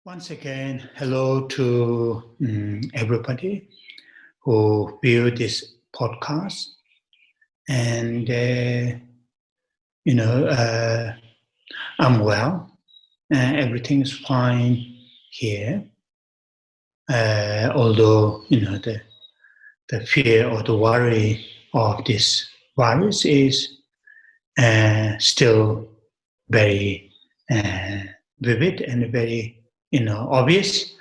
Once again, hello to everybody who view this podcast. And, I'm well. Everything is fine here. Although, the fear or the worry of this virus is still very vivid and very, obvious.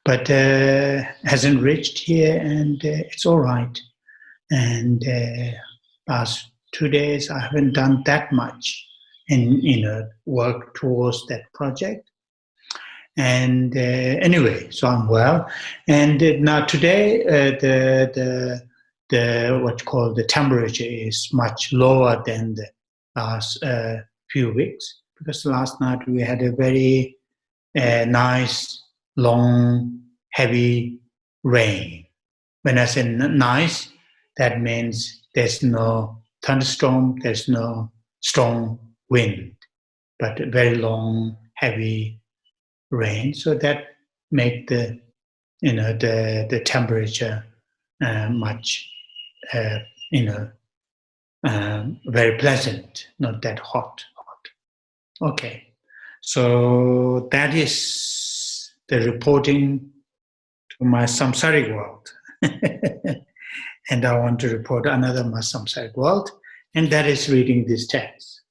But hasn't reached here, and it's all right. And past 2 days, I haven't done that much in work towards that project. And anyway, so I'm well. And now today, the what's called the temperature is much lower than the last few weeks, because last night we had a very nice, long, heavy rain. When I say nice, that means there's no thunderstorm, there's no strong wind, but very long, heavy rain. So that make the temperature much very pleasant, not that hot. Okay, so that is the reporting to my samsaric world. And I want to report another my samsaric world, and that is reading this text.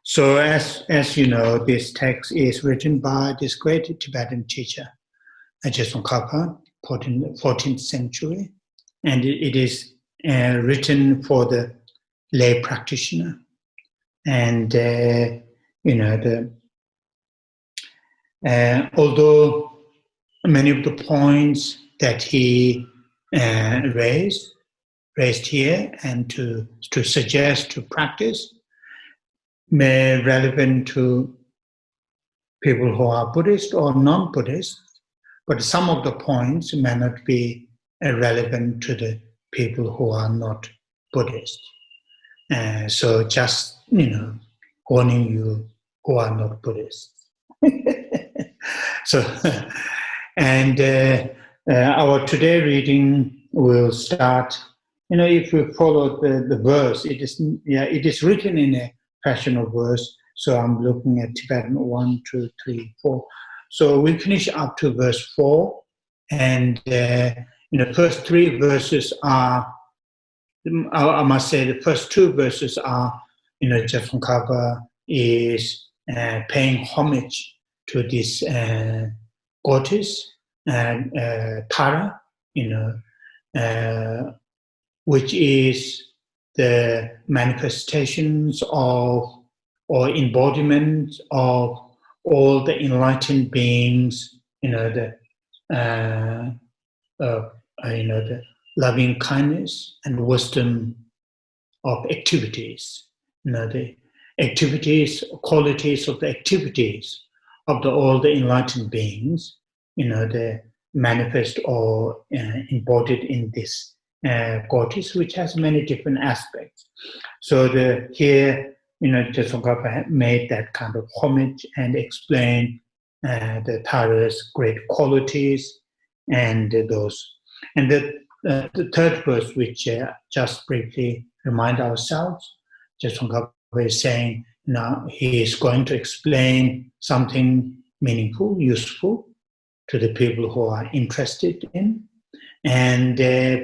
So as you know, this text is written by this great Tibetan teacher, Geshe Tashi Tsering, 14th century, and it is written for the lay practitioner. And although many of the points that he raised here and to suggest to practice may relevant to people who are Buddhist or non-Buddhist, but some of the points may not be relevant to the people who are not Buddhist. So just, warning you who are not Buddhist. So, and our today reading will start, if we follow the verse, it is written in a fashion of verse. So I'm looking at Tibetan 1, 2, 3, 4. So we finish up to verse 4, and the first three verses are, I must say, the first two verses are, Geshe Tashi is paying homage to this goddess, Tara, which is the manifestations of or embodiment of all the enlightened beings, the loving kindness and wisdom of activities, the activities, qualities of the activities of all the enlightened beings, the manifest or embodied in this goddess, which has many different aspects. So here, Geshe Tashi made that kind of homage and explained the Tara's great qualities and those. And the third verse, which just briefly remind ourselves, Geshe Tashi is saying, he is going to explain something meaningful, useful to the people who are interested in, and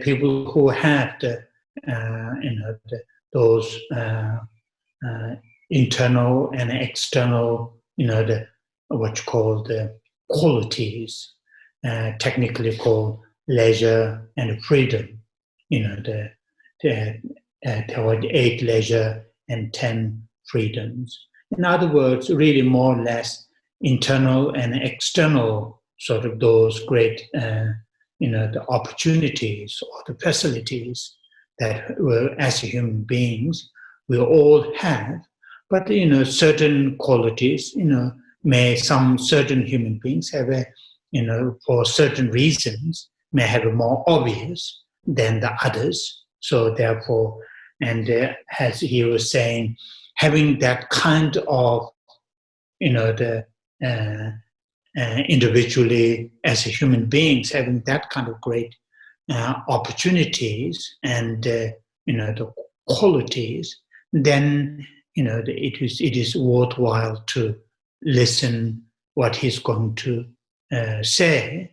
people who have those internal and external, what you call the qualities, technically called leisure and freedom. There were 8 leisure and 10 freedoms. In other words, really more or less internal and external sort of those great, the opportunities or the facilities that as human beings we all have. But, certain qualities, may some certain human beings have for certain reasons, may have a more obvious than the others. So therefore, and as he was saying, having that kind of, individually as human beings having that kind of great opportunities and the qualities, then it is worthwhile to listen what he's going to say,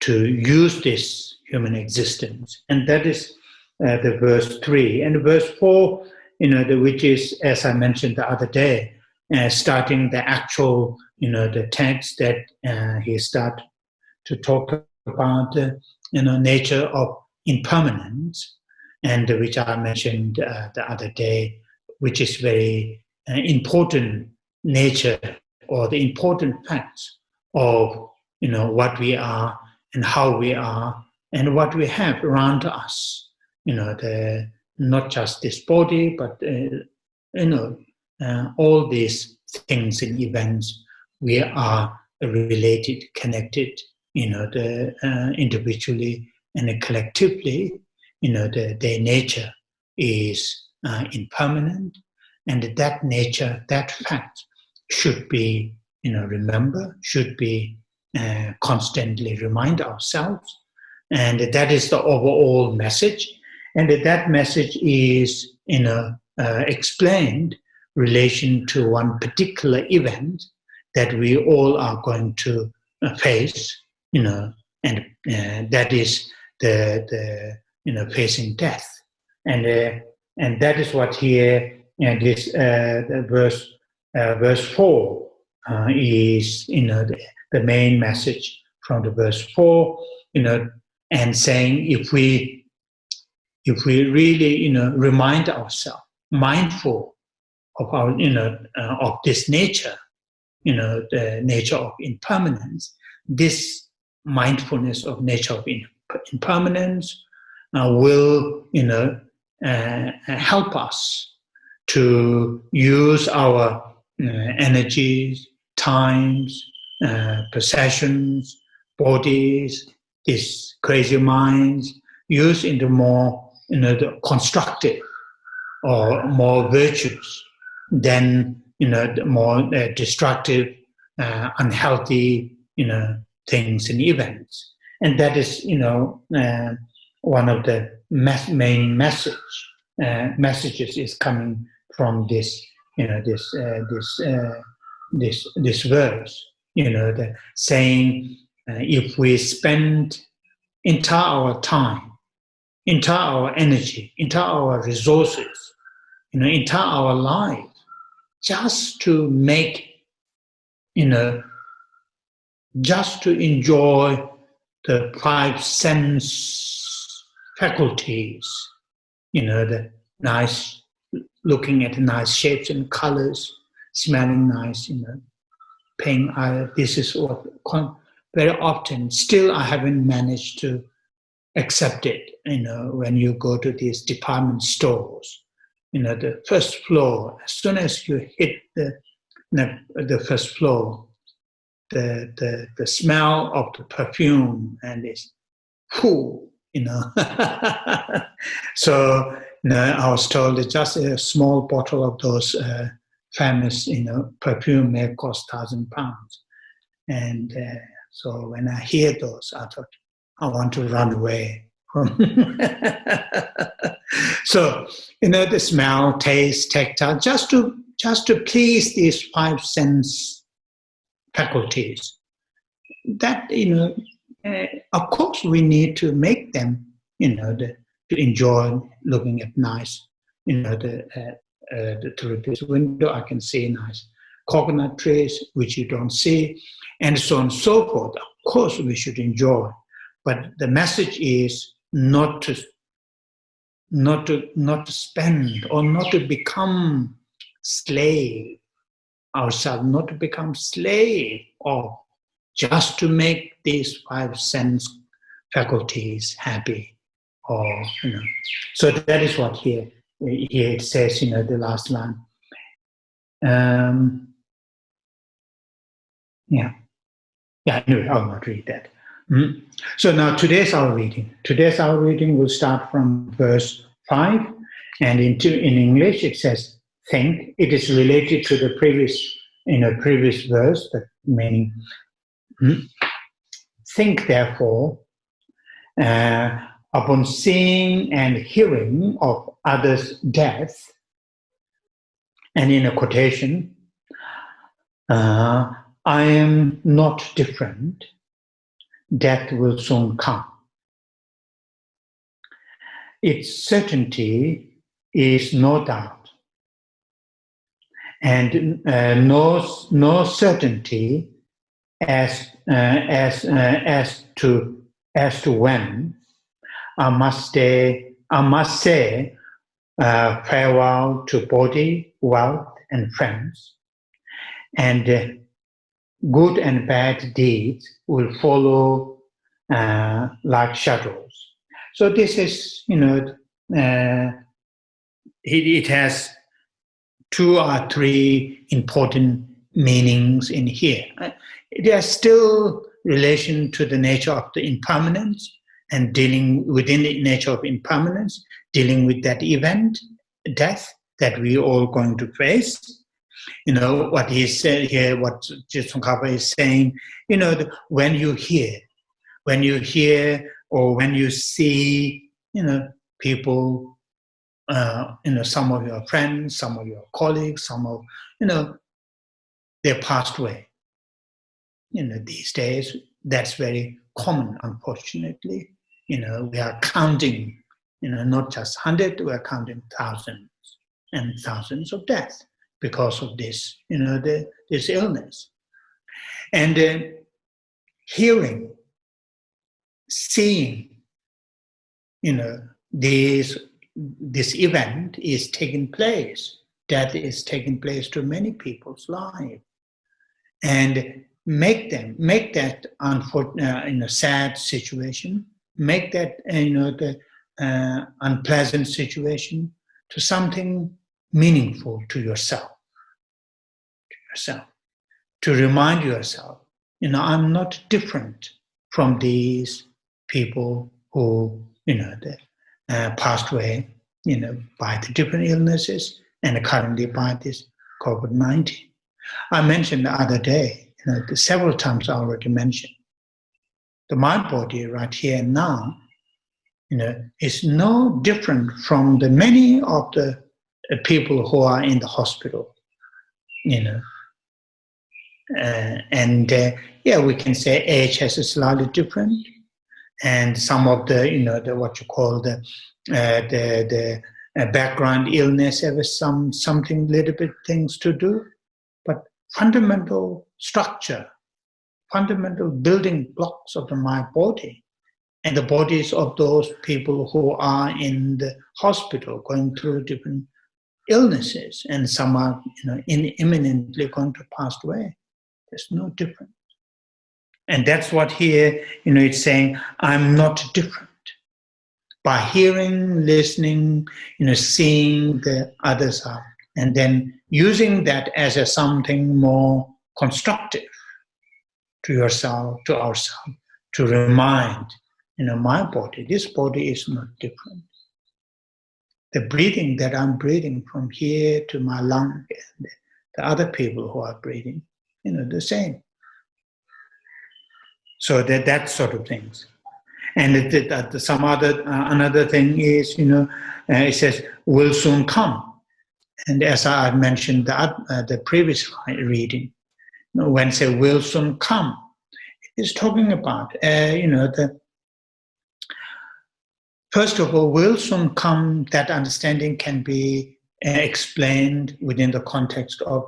to use this human existence. And that is the verse 3. And verse 4, which is, as I mentioned the other day, starting the actual, the text that he started to talk about the nature of impermanence, and which I mentioned the other day, which is very important nature or the important facts of what we are and how we are and what we have around us. Not just this body, but all these things and events, we are related, connected, individually and collectively. Their nature is impermanent, and that nature, that fact, should be, should be constantly remind ourselves, and that is the overall message. And that message is, explained relation to one particular event that we all are going to face, and that is the facing death, and that is what here this verse 4 is, the main message from the verse 4, and saying if we really remind ourselves, mindful of our of this nature, the nature of impermanence, this mindfulness of nature of impermanence will help us to use our energies, times, possessions, bodies, these crazy minds, use into more the constructive or more virtues than the more destructive, unhealthy things and events. And that is one of the main messages is coming from this this verse, the saying, if we spend entire our time, entire our energy, entire our resources, entire our life, just to make, just to enjoy the 5 sense faculties, the nice, looking at nice shapes and colors, smelling nice, paying, this is what very often, still I haven't managed to accept it, when you go to these department stores, the first floor, as soon as you hit the first floor, the smell of the perfume and this, whoo, So I was told that just a small bottle of those famous, perfume may cost £1,000. And so when I hear those, I thought, I want to run away from. So, the smell, taste, tactile, just to please these 5 sense faculties. That, of course, we need to make them, to enjoy looking at nice, through this window I can see nice coconut trees, which you don't see, and so on and so forth. Of course, we should enjoy, but the message is not to spend or not to become slave ourselves, not to become slave of just to make these 5 sense faculties happy, or So that is what here it says, the last line. Anyway, I'll not read that. So now today's our reading. Today's our reading will start from verse 5, and in English it says, think. It is related to the previous verse, that meaning Think, therefore, upon seeing and hearing of others' death, and in a quotation, I am not different, death will soon come. Its certainty is no doubt, and no certainty as to when I must say farewell to body, wealth, and friends, and good and bad deeds will follow like shadows. So this is, it has 2 or 3 important meanings in here. There are still relation to the nature of the impermanence and dealing within the nature of impermanence, dealing with that event, death, that we all going to face. What he said here, what Geshe Tsongkhapa is saying, when you hear or when you see, people, some of your friends, some of your colleagues, some of, they passed away. These days, that's very common, unfortunately. We are counting, not just 100, we are counting thousands and thousands of deaths because of this, this illness. And hearing, seeing, this event is taking place, death is taking place to many people's lives, and make that in a sad situation, make that the unpleasant situation to something meaningful to yourself, to remind yourself, I'm not different from these people who passed away, by the different illnesses and currently by this COVID-19. I mentioned the other day, several times I already mentioned, my body right here and now, is no different from the many of the people who are in the hospital, we can say age has a slightly different, and some of the, the what you call the background illness have something little bit things to do, but fundamental structure, fundamental building blocks of my body and the bodies of those people who are in the hospital going through different illnesses, and some are imminently going to pass away. There's no difference. And that's what here, it's saying, I'm not different. By hearing, listening, seeing the others are, and then using that as something more constructive to yourself, to ourselves, to remind, my body, this body is not different. The breathing that I'm breathing from here to my lung, and the other people who are breathing, the same. So that sort of things. And another thing is, it says, will soon come. And as I mentioned the previous reading, when it says will soon come, it's talking about, first of all, will soon come, that understanding can be explained within the context of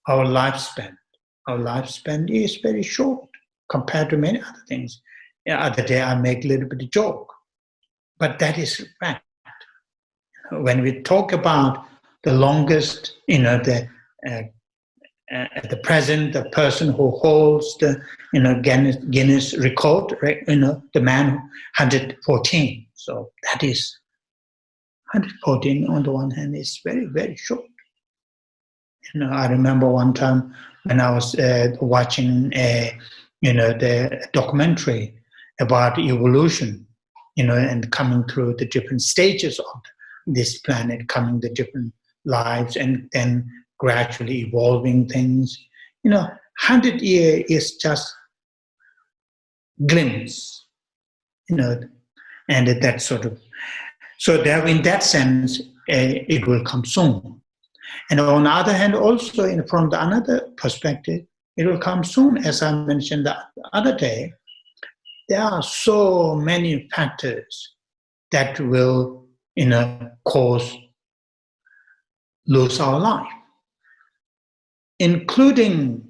our lifespan. Our lifespan is very short compared to many other things. The other day I make a little bit of joke, but that is fact. When we talk about the longest, at the present, the person who holds the Guinness record, right? The man 114. So that is 114 on the one hand is very, very short. I remember one time when I was watching the documentary about evolution, and coming through the different stages of this planet, coming the different lives, and then gradually evolving things. 100 years is just glimpse, and that sort of. So there, in that sense, it will come soon. And on the other hand, also from the another perspective, it will come soon. As I mentioned the other day, there are so many factors that will, cause lose our life, including,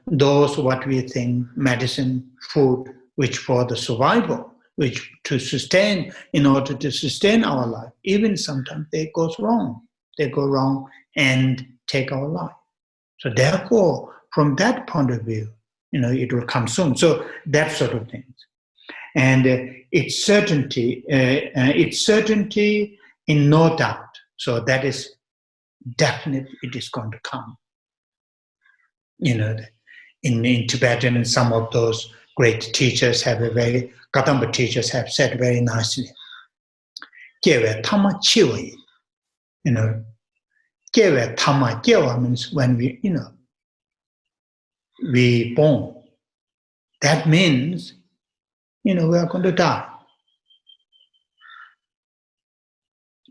those what we think medicine, food, which for the survival, which to sustain, in order to sustain our life, even sometimes they go wrong. They go wrong and take our life. So therefore, from that point of view, it will come soon. So that sort of things. And it's certainty in no doubt. So that is definite, it is going to come. In Tibetan, some of those great teachers Kadamba teachers have said very nicely, Gewe Tama Chiwe, Gewe Tama Gewa means when we born. That means, we are going to die.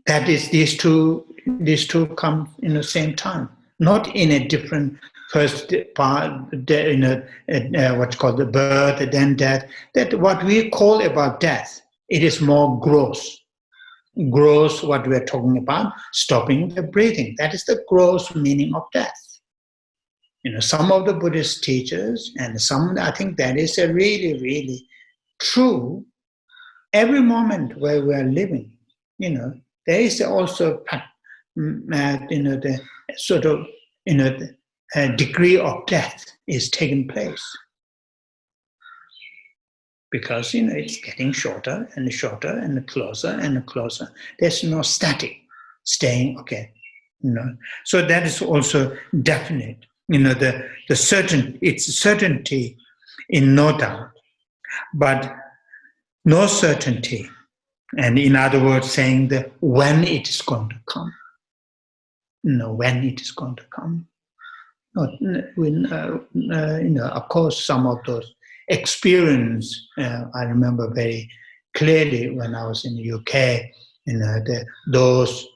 That is, these two come in the same time, not in a different first part, what's called the birth, then death. That what we call about death, it is more gross. Gross, what we are talking about, stopping the breathing. That is the gross meaning of death. Some of the Buddhist teachers, and some, I think that is a really, really true. Every moment where we are living, there is also, the sort of, a degree of death is taking place. Because, it's getting shorter and shorter and closer and closer. There's no static staying, okay. So that is also definite. It's certainty in no doubt, but no certainty. And in other words, saying that when it is going to come. When it is going to come. Of course, some of those experience, I remember very clearly when I was in the UK, those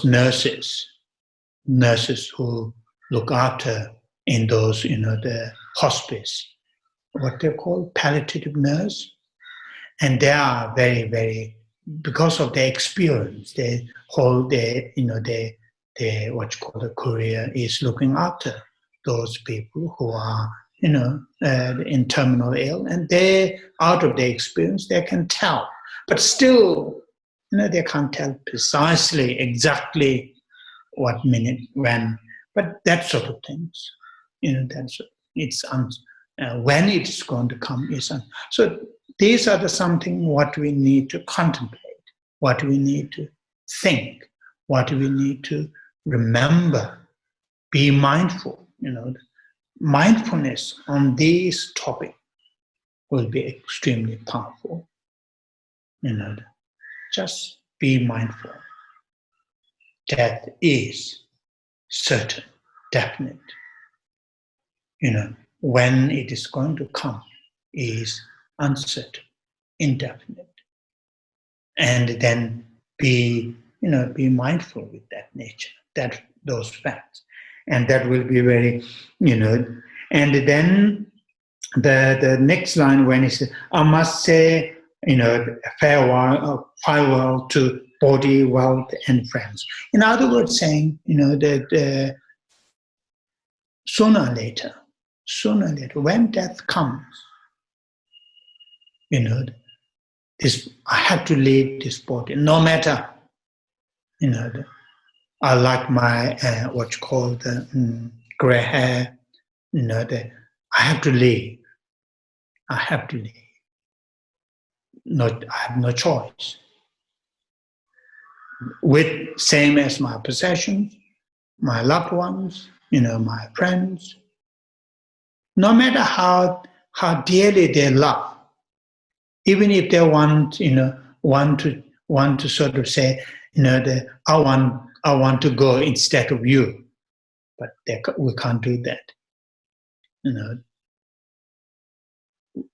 nurses who look after in those, the hospice, what they call palliative nurse. And they are very, very, because of their experience, they hold their, what's called a career is looking after those people who are, in terminal ill, and they, out of their experience, they can tell. But still, they can't tell precisely, exactly what minute, when, but that sort of things, it's when it's going to come is so. These are something what we need to contemplate, what we need to think, what we need to remember, be mindful. Mindfulness on this topic will be extremely powerful. Just be mindful. Death is certain, definite. When it is going to come is uncertain, indefinite. And then be mindful with that nature, those facts. And that will be very, and then the next line when he says, I must say, farewell to body, wealth, and friends. In other words, saying, that sooner or later, when death comes, I have to leave this body, no matter, I like my, what's called the gray hair, I have to leave. I have to leave. I have no choice. With same as my possessions, my loved ones, my friends, no matter how dearly they love, even if they want to sort of say, I want to go instead of you, but we can't do that.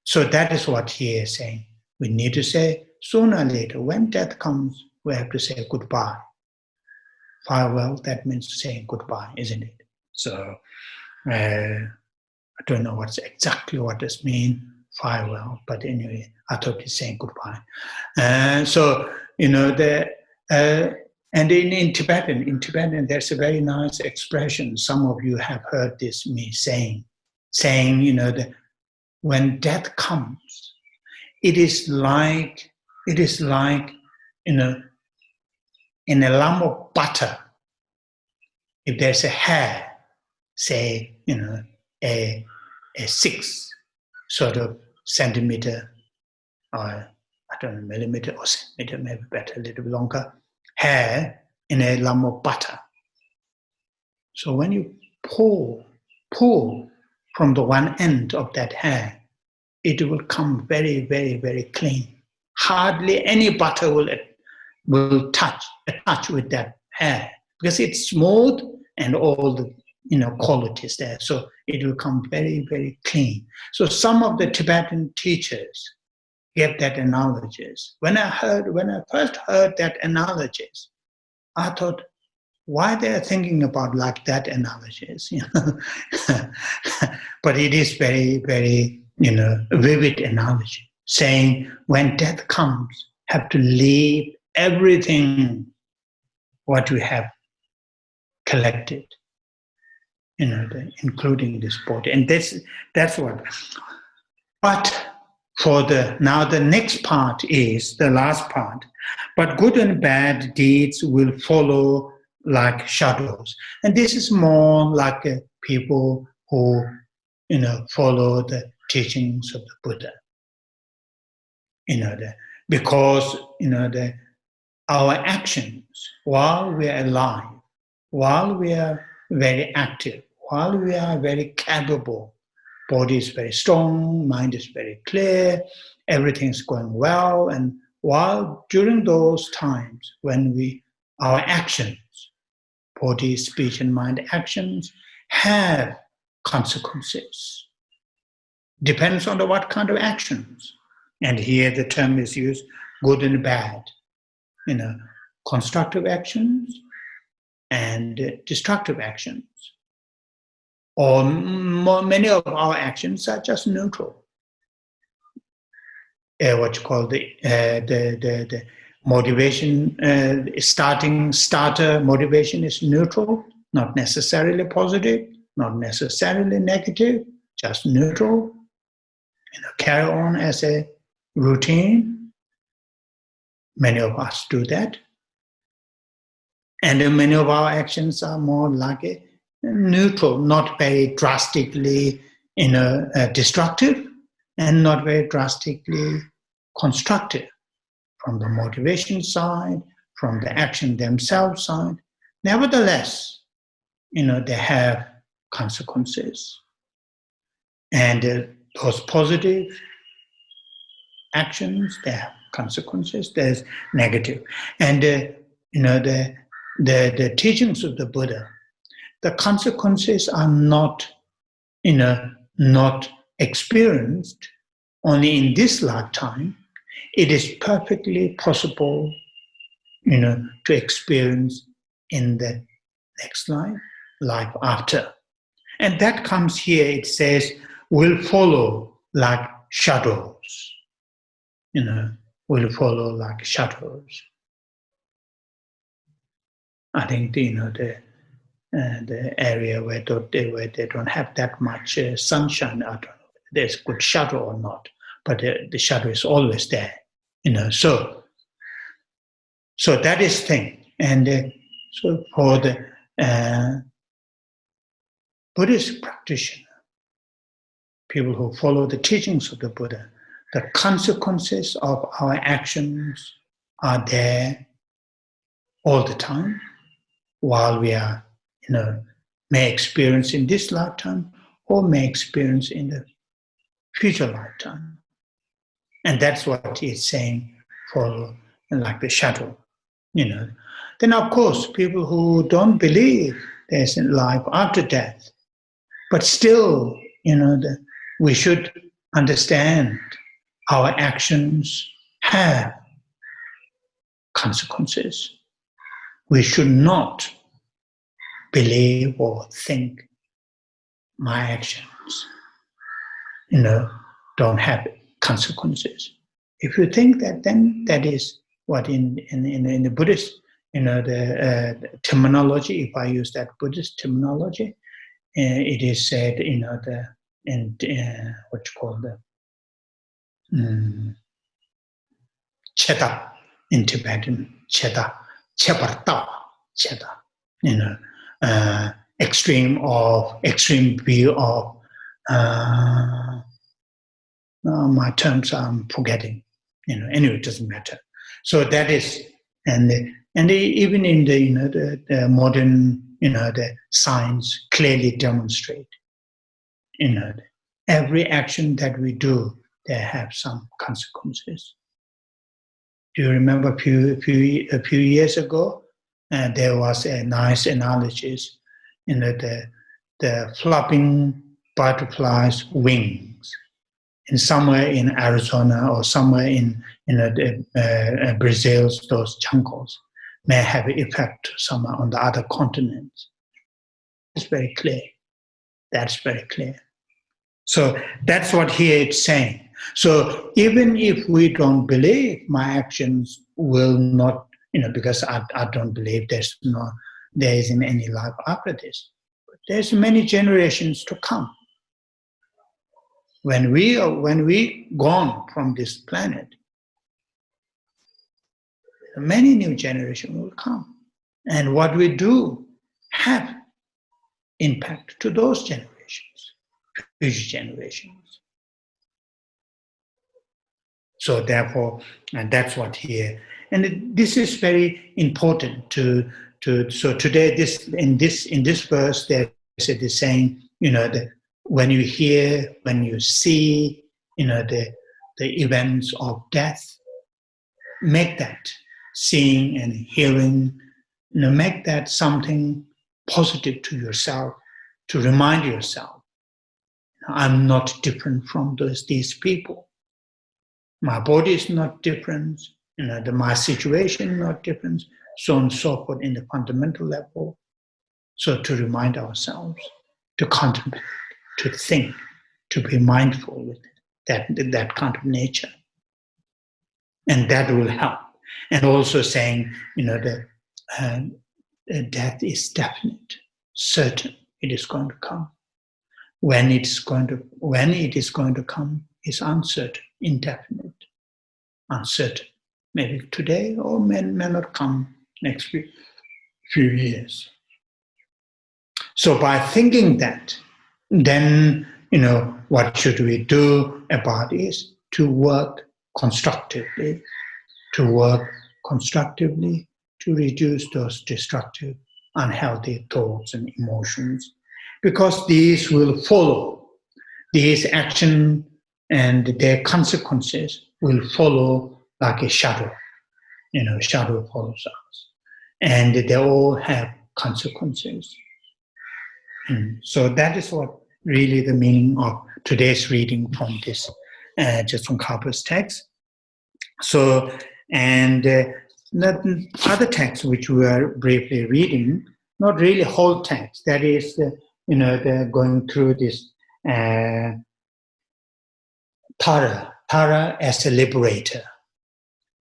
So that is what he is saying. We need to say, sooner or later, when death comes, we have to say goodbye. Farewell, that means saying goodbye, isn't it? So I don't know exactly what this means, farewell, but anyway, I thought he's saying goodbye. So, and in Tibetan, there's a very nice expression. Some of you have heard this me saying, that when death comes, it is like, in a lump of butter. If there's a hair, say, a 6 sort of centimeter, or I don't know, millimeter or centimeter, maybe better, a little bit longer, hair in a lump of butter. So when you pull from the one end of that hair, it will come very, very, very clean. Hardly any butter will touch with that hair because it's smooth and all the qualities there. So it will come very, very clean. So some of the Tibetan teachers gave that analogies. When I first heard that analogies, I thought, why they are thinking about like that analogies? But it is very, very vivid analogy, saying when death comes, have to leave everything what you have collected, including this body, and that's what. But now the next part is the last part. But good and bad deeds will follow like shadows, and this is more like people who follow the teachings of the Buddha. Because our actions while we are alive, while we are very active, while we are very capable, body is very strong, mind is very clear, everything is going well, and while during those times when our actions, body, speech, and mind actions have consequences. Depends on what kind of actions. And here the term is used, good and bad. Constructive actions and destructive actions. Or many of our actions are just neutral. What you call the motivation, starter motivation is neutral, not necessarily positive, not necessarily negative, just neutral. Carry on as a routine. Many of us do that. And many of our actions are more like a neutral, not very drastically destructive and not very drastically constructive from the motivation side, from the action themselves side. Nevertheless, they have consequences. And those positive actions, they have consequences. There's negative. And the teachings of the Buddha, the consequences are not experienced only in this lifetime. It is perfectly possible, to experience in the next life after. And that comes here, it says, will follow like shadows. Will follow like shadows. I think the area where they don't have that much sunshine, I don't know if there's good shadow or not, but the shadow is always there. So that is thing. And so for the Buddhist practitioner, people who follow the teachings of the Buddha, the consequences of our actions are there all the time, while we are, may experience in this lifetime or may experience in the future lifetime. And that's what he's saying, follow like the shadow, Then of course, people who don't believe there's a life after death, but still, we should understand our actions have consequences. We should not believe or think my actions, don't have consequences. If you think that, then that is what in the Buddhist, the terminology. If I use that Buddhist terminology, it is said, what you call the cheta in Tibetan, cheta, chepartawa, cheta, extreme view of. My terms I'm forgetting. Anyway, it doesn't matter. So that is, and even in the modern, the science clearly demonstrate, every action that we do, they have some consequences. Do you remember a few years ago, there was a nice analogy, the flapping butterfly's wings, in somewhere in Arizona or somewhere in Brazil's those jungles, may have an effect somewhere on the other continents. It's very clear. That's very clear. So that's what here it's saying. So even if we don't believe my actions will not, because I don't believe there isn't any life after this, but there's many generations to come. When we gone from this planet, many new generations will come. And what we do have impact to those generations, future generations. So therefore, and that's what here, and this is very important so today in this verse there is saying, when you hear, when you see, the events of death, make that seeing and hearing, make that something positive to yourself, to remind yourself, I'm not different from these people. My body is not different, my situation is not different, so on and so forth in the fundamental level. So to remind ourselves, to contemplate, to think, to be mindful with that kind of nature. And that will help. And also saying, death is definite, certain, it is going to come. When it is going to come is uncertain, indefinite, uncertain. Maybe today or may not come next few years. So by thinking that, then, what should we do about it? To work constructively, to reduce those destructive, unhealthy thoughts and emotions, because these will follow. These actions and their consequences will follow like a shadow. Shadow follows us. And they all have consequences. So that is what really the meaning of today's reading from this Geshe Tsongkhapa's text. So, and the other text which we are briefly reading, not really whole text, that is, they're going through this Tara as a liberator.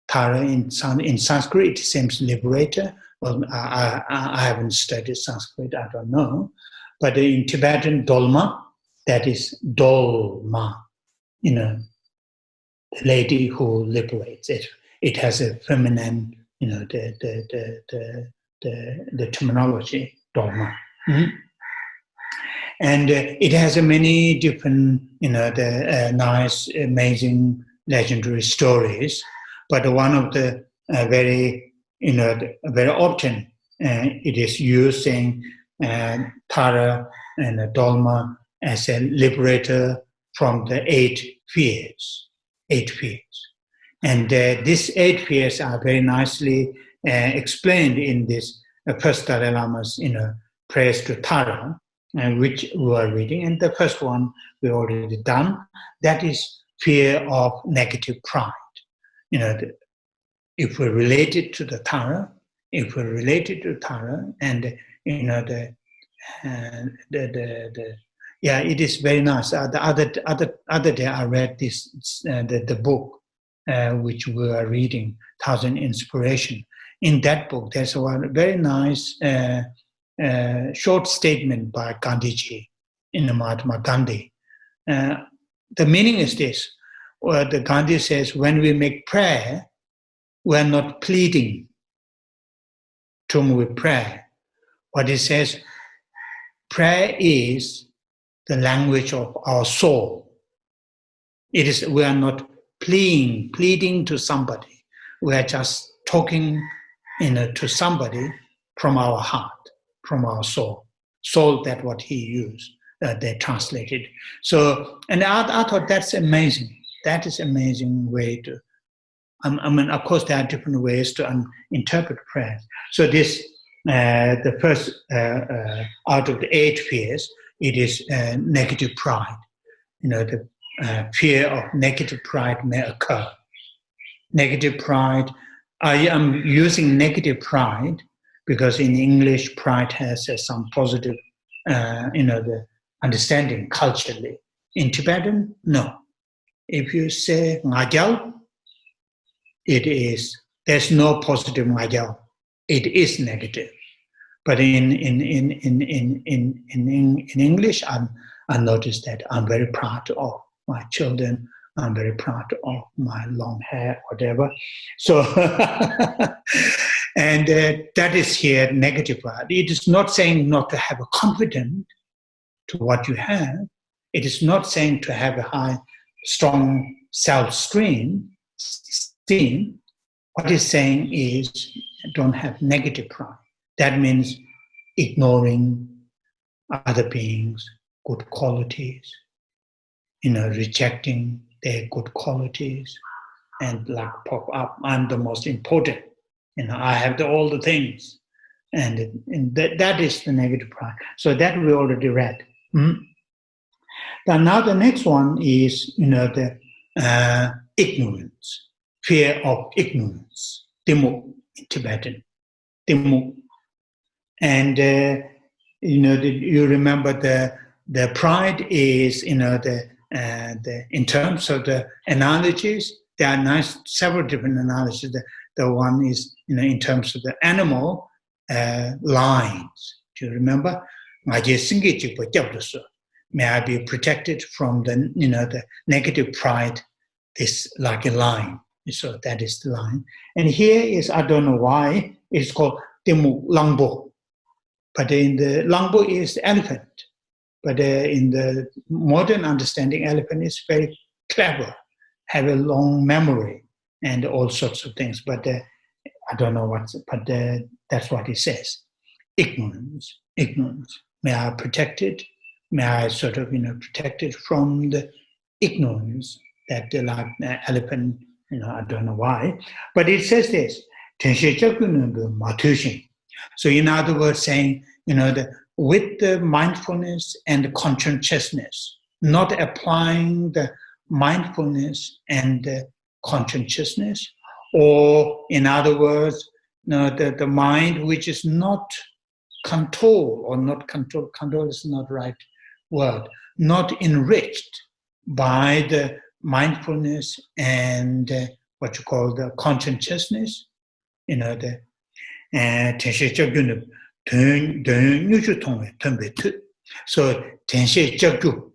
Tara in Sanskrit, it seems liberator. Well, I haven't studied Sanskrit, I don't know. But in Tibetan, Dolma, that is Dolma, the lady who liberates. It has a feminine, the terminology, Dolma. Mm-hmm. And it has many different, nice, amazing, legendary stories. But one of the very often it is using Tara and Dolma as a liberator from the 8 fears. 8 fears. And these 8 fears are very nicely explained in this first Dalai Lama's, prayers to Tara. which we are reading. And the first one we already done. That is fear of negative pride. If we relate it to the Tara, and it is very nice. The other day I read this the book which we are reading, Thousand Inspiration. In that book, there's one very nice short statement by Gandhiji, Mahatma Gandhi. The meaning is this: the Gandhi says, when we make prayer, we are not pleading to whom we pray. But he says, prayer is the language of our soul. It is, we are not pleading to somebody. We are just talking to somebody from our heart, from our soul. Soul, that's what he used, they translated. So, and I thought that's amazing. That is an amazing way to, of course, there are different ways to interpret prayer. So this, the first out of the 8 fears, it is negative pride. The fear of negative pride may occur. Negative pride, I am using negative pride because in English, pride has some positive, the understanding culturally. In Tibetan, no. If you say ngajal, it is, there's no positive ngajal. It is negative. But in English, I noticed that I'm very proud of my children. I'm very proud of my long hair, whatever. So, and that is here negative pride. It is not saying not to have a confidence to what you have. It is not saying to have a high, strong self-esteem. What it's saying is don't have negative pride. That means ignoring other beings' good qualities, rejecting their good qualities, and like pop up, I'm the most important. I have all the things. And that is the negative pride. So that we already read. Now the next one is, the ignorance, fear of ignorance, timuk in Tibetan, timuk. And, you remember the pride is, in terms of the analogies, there are several different analogies. The one is, in terms of the animal lines. Do you remember? May I be protected from the negative pride, this like a line. So that is the line. And here is, I don't know why, it's called Timu Langbo. But in the Langbo is the elephant. But in the modern understanding, elephant is very clever, have a long memory and all sorts of things. But I don't know that's what it says. Ignorance. May I protect it? May I sort of, protected from the ignorance that the elephant, I don't know why. But it says this. So in other words, saying, with the mindfulness and the conscientiousness, not applying the mindfulness and the conscientiousness, or in other words, the mind which is not control, or not control is not the right word, not enriched by the mindfulness and what you call the conscientiousness, so tenshe jagyu,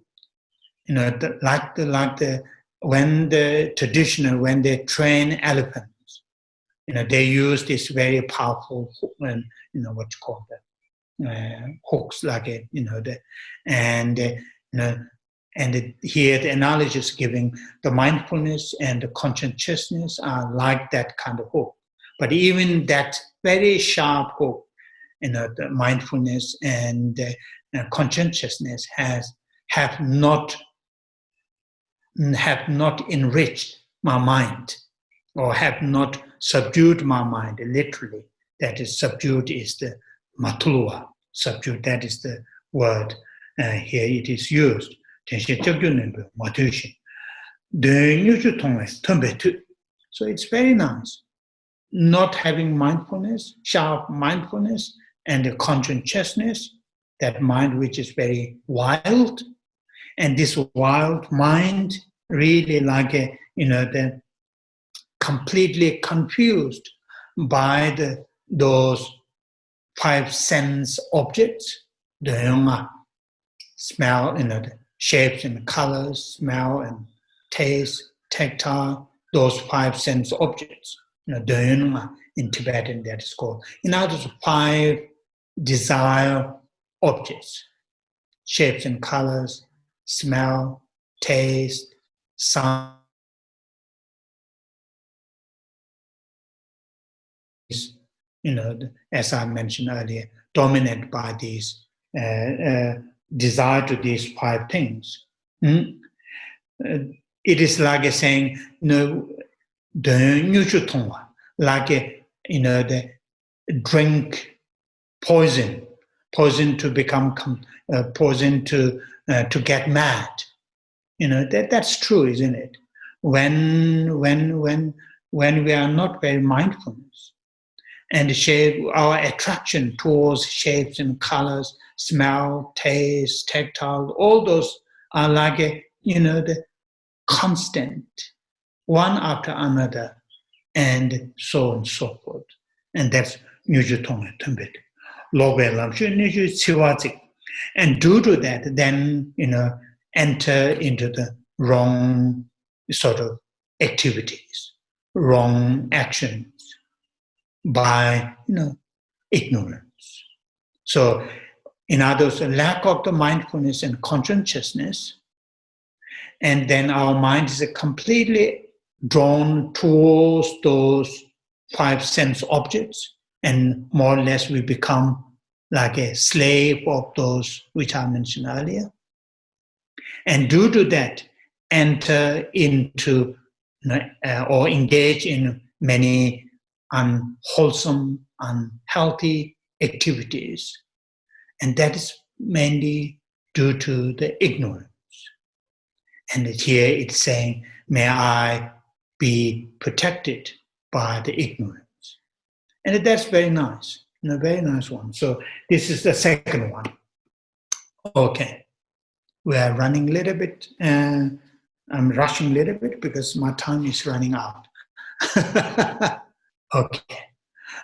when the traditional, when they train elephants, they use this very powerful, what you call that, hooks, like it, and here the analogy is giving the mindfulness and the conscientiousness are like that kind of hook. But even that very sharp hook, the mindfulness and conscientiousness have not enriched my mind, or have not subdued my mind, literally. That is, subdued is the matulua, subdued, that is the word. here it is used. So it's very nice. Not having mindfulness, sharp mindfulness, and the conscientiousness, that mind which is very wild, and this wild mind really like the completely confused by those five sense objects, the smell, the shapes and colors, smell and taste, tactile, those five sense objects. In Tibetan that is called. In other words, five desire objects, shapes and colors, smell, taste, sound, as I mentioned earlier, dominated by these desire to these five things. It is like saying, like the drink poison to become poison to get mad. That's true, isn't it? When we are not very mindful, and our attraction towards shapes and colors, smell, taste, tactile, all those are like the constant, one after another, and so on and so forth. And that's Nyuju Tonga Tumbit. And due to that, then enter into the wrong sort of activities, wrong actions by ignorance. So in other words, a lack of the mindfulness and conscientiousness, and then our mind is completely drawn towards those five sense objects, and more or less we become like a slave of those which I mentioned earlier. And due to that, enter into or engage in many unwholesome, unhealthy activities. And that is mainly due to the ignorance. And here it's saying, may I be protected by the ignorance. And that's very nice, a very nice one. So this is the second one. Okay, we are running a little bit, I'm rushing a little bit because my time is running out. Okay,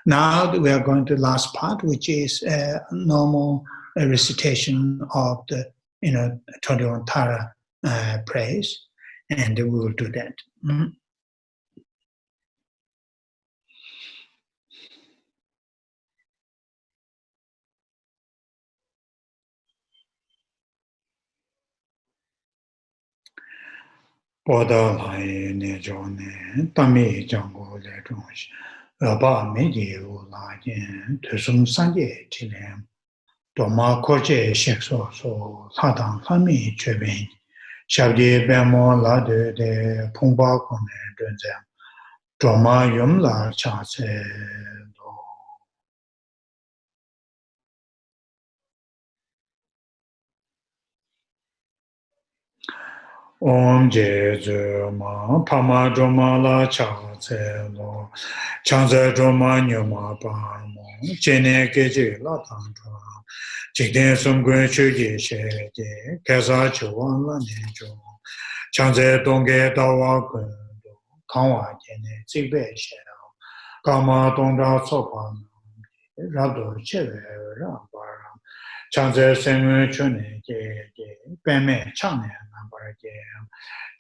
now we are going to the last part, which is normal recitation of the 21 Tara prayers, and we will do that. Boda lai ne jo ne tami jango le zhongshi ba me ji wu la yin tu sum san ye chi le do ma ko je shek so la dang la mi che ben shab je ben mo la de pong ba ko ne dun zhe do ma yum la cha se do Om je zu ma pa ma jo ma la cha se lo chang ze jo ma nyo ma pa mo che ne ke je la tang jo jik den sum guen chu ji she je ke sa chu wan la ne jo chang ze dong ge da wa gun do kang wa je ne zi be she ga ma dong da so pa ra do che we ra ba ra chang ze sen wen chu ne je ben me chang ne na ba je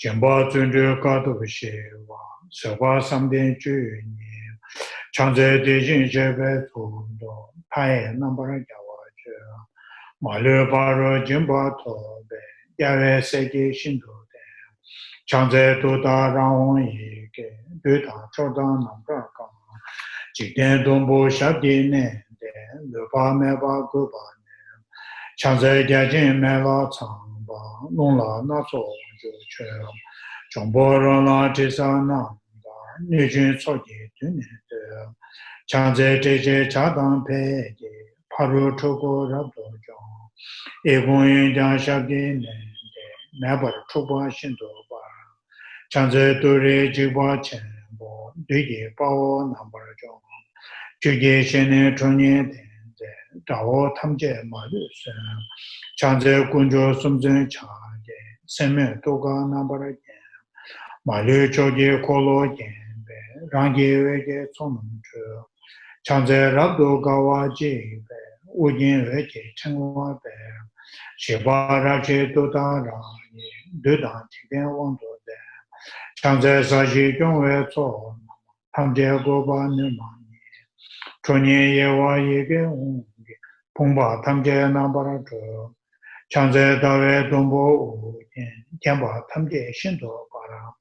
Jemba zundu kato shewa, sewa samden ju ni, changze de jin jebe tundo, pae nambara jawa ju, malu baro jimba tobe, yawe seki shindu de, changze duda rangwon yi ke, duda choda nambara kama, jikden dombo shabdi ne de, lupa meba guba ne, changze jajin mela changba, nungla naso ju che, Chombo la tisa nanda, nijun soji tuni de, chanze teje chadang peje, paru choko rabdo jong, Egoin Jan Shabdi, Nabar Truba Shindo Bara, Chanze Dure Jiba Chen, Digi Bao Nambar Jo, Juge Shene Trunye, Dao Tamje Malus, Chanze Kunjo Sumzen Cha, Seme Toga Nambar, Malu Choji Kolo Yen, Rangi Wege Sonum Chu, Chanze Rabdo Gawaji, Ujin Wege Chengwa Be, Shiba Raji Dodara, Dudan Tigen Wando De, Chanze Saji Jongwe So, Tamje Goba Numani, Chonye Yewa Yege Ungi, Pumba Tamje Nambara Chu, Chanze Dawe Dombo Ujin, Tiamba Tamje Shindo Bara,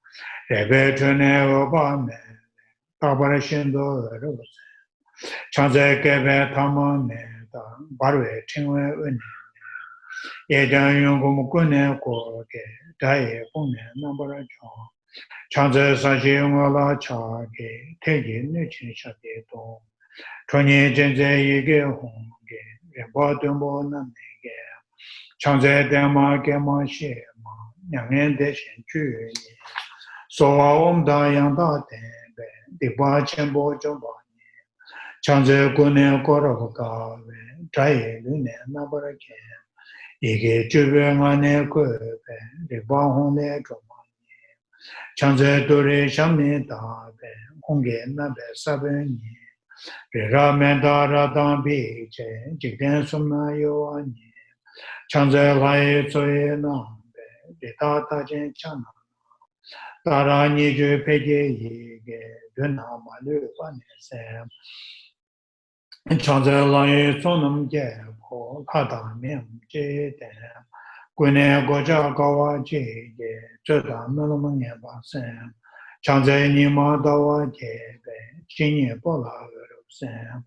Rebe Chone Oba Me, Tabara Shindo Rose, Chanze Kebe Tama Me, Barwe Tingwe Uni, Yejan Yungum Kune Koke, Daye Pune Nambara Chon, Chanze Sashi Yungala Chake, Teji Nuchin Shake Dong, Chonye Jenze Yige Honge, Reba Dumbo Namege, Chanze Dema Gema Shema, Nyangen Deshin Chu, So Om Da Yang Da Tenbe, Diba Chenbo Jomba, Chanze Kune Koraka, Daye Lune Nabarake, Ige Chube Mane Kobe, Diba Hone Jomba, Chanze Dore Shami Dabe, Honge Nabe Sabeni, Rira Mendara Dambi, Jigen Sumna Yoani, Chanze Lai Tsoye Nambe, Dita Tajen Chana, Tara Niju Peje Yige, Duna Malu Panese, Chanze Lai Sonam Jebo, Kata Mim Jede, Gune Goja Gawa Jege, Joda Melamanya Basem, Chanze Nima Dawa Jebe, Jinye Bola Sam,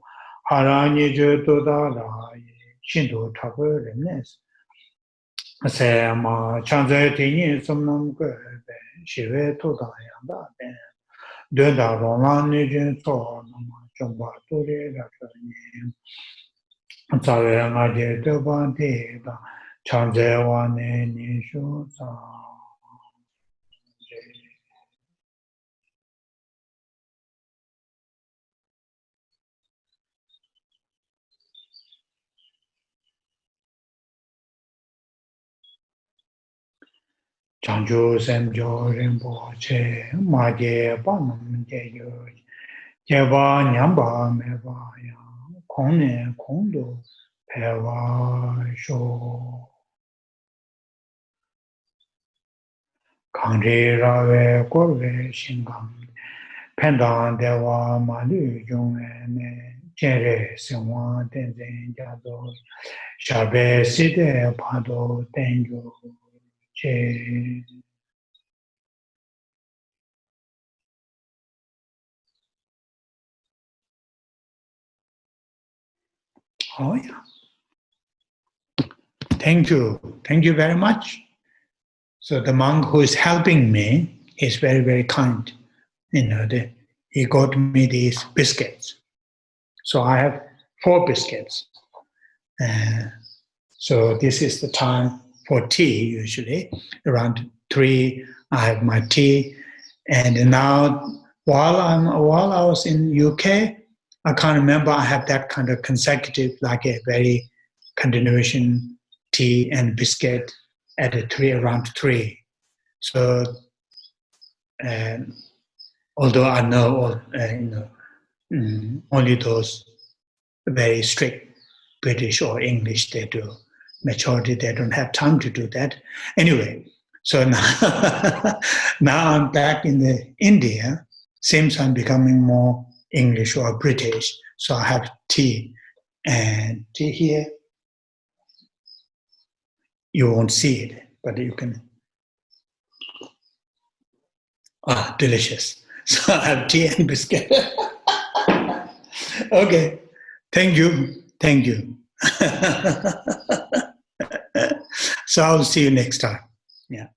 Hara Niju Dodara, Shindu Tabu Remnes. Sam, Chanze Tini Sumnam Gurbe, Shive Toda Yanda Ben, Dunda Roman Nijin So, Jumba Turi Rakani, Sawe Maje Duban Tida, Chanze Wane Nishu Sa. Chanju Semjo Rimbo Che, Maje Panam Jeyo, Jeva Nyamba Meva Ya, Kone Kondo, Peva Sho. Kanri Rave Korve Shingam, Pendan Dewa Malu Jungene, Jere Sewa Tenzen Jado, Shabe Side Pado Tenjo, Che. Oh, yeah. Thank you. Thank you very much. So the monk who is helping me is very, very kind. He got me these biscuits. So I have 4 biscuits. So this is the time for tea usually. Around 3, I have my tea. And now, while I was in UK, I can't remember I have that kind of consecutive, like a very continuation tea and biscuit at around 3. So, although I know, only those very strict British or English, they do. Majority, they don't have time to do that. Anyway, so now, now I'm back in India. Seems I'm becoming more English or British. So I have tea. And tea here, you won't see it, but you can. Delicious. So I have tea and biscuit. Okay. Thank you. Thank you. So I'll see you next time. Yeah.